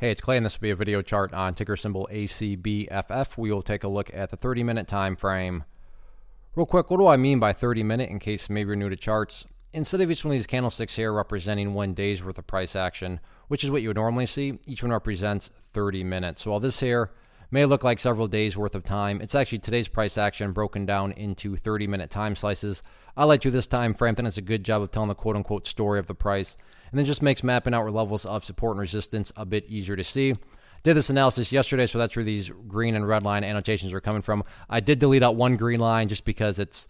Hey, it's Clay, and this will be a video chart on ticker symbol ACBFF. We will take a look at the 30-minute time frame. Real quick, what do I mean by 30-minute in case maybe you're new to charts? Instead of each one of these candlesticks here representing 1 day's worth of price action, which is what you would normally see, each one represents 30 minutes. So while this here may look like several days worth of time, it's actually today's price action broken down into 30-minute time slices. I like to this time frame. I think it's a good job of telling the quote-unquote story of the price, and then just makes mapping out levels of support and resistance a bit easier to see. Did this analysis yesterday, so that's where these green and red line annotations are coming from. I did delete out one green line just because it's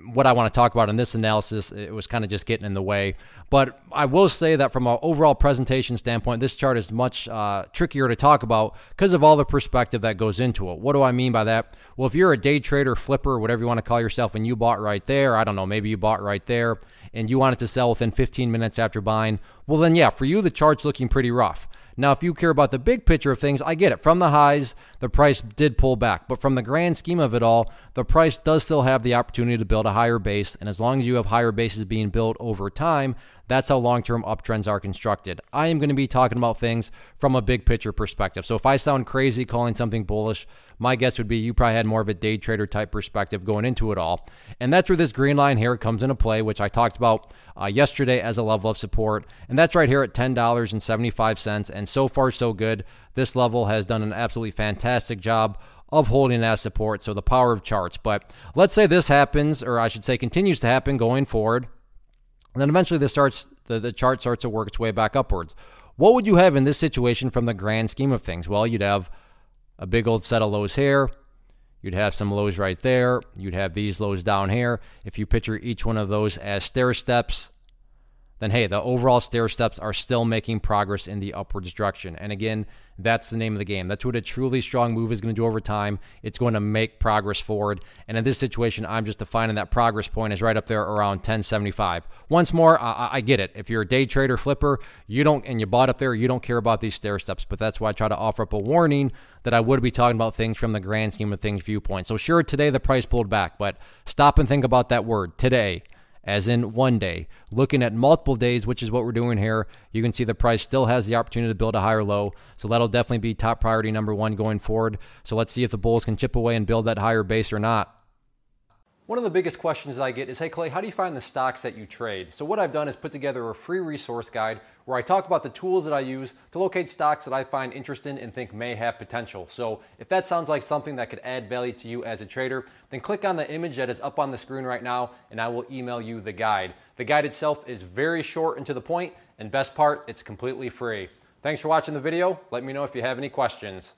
what I want to talk about in this analysis. It was kind of just getting in the way. But I will say that from an overall presentation standpoint, this chart is much trickier to talk about because of all the perspective that goes into it. What do I mean by that? Well, if you're a day trader, flipper, whatever you want to call yourself, and you bought right there, I don't know, maybe you bought right there, and you want it to sell within 15 minutes after buying, well then yeah, for you the chart's looking pretty rough. Now, if you care about the big picture of things, I get it. From the highs, the price did pull back. But from the grand scheme of it all, the price does still have the opportunity to build a higher base. And as long as you have higher bases being built over time, that's how long-term uptrends are constructed. I am going to be talking about things from a big picture perspective. So if I sound crazy calling something bullish, my guess would be you probably had more of a day trader type perspective going into it all. And that's where this green line here comes into play, which I talked about yesterday as a level of support. And that's right here at $10.75. And so far, so good. This level has done an absolutely fantastic job of holding as support. So the power of charts. But let's say this happens, or I should say continues to happen going forward. And then eventually the chart starts to work its way back upwards. What would you have in this situation from the grand scheme of things? Well, you'd have a big old set of lows here. You'd have some lows right there. You'd have these lows down here. If you picture each one of those as stair steps, then hey, the overall stair steps are still making progress in the upwards direction. And again, that's the name of the game. That's what a truly strong move is going to do over time. It's going to make progress forward. And in this situation, I'm just defining that progress point is right up there around 1075. Once more, I get it. If you're a day trader flipper, and you bought up there, you don't care about these stair steps. But that's why I try to offer up a warning that I would be talking about things from the grand scheme of things viewpoint. So sure, today the price pulled back, but stop and think about that word, today. As in 1 day. Looking at multiple days, which is what we're doing here, you can see the price still has the opportunity to build a higher low. So that'll definitely be top priority number 1 going forward. So let's see if the bulls can chip away and build that higher base or not. One of the biggest questions that I get is, hey Clay, how do you find the stocks that you trade? So what I've done is put together a free resource guide where I talk about the tools that I use to locate stocks that I find interesting and think may have potential. So if that sounds like something that could add value to you as a trader, then click on the image that is up on the screen right now and I will email you the guide. The guide itself is very short and to the point, and best part, it's completely free. Thanks for watching the video. Let me know if you have any questions.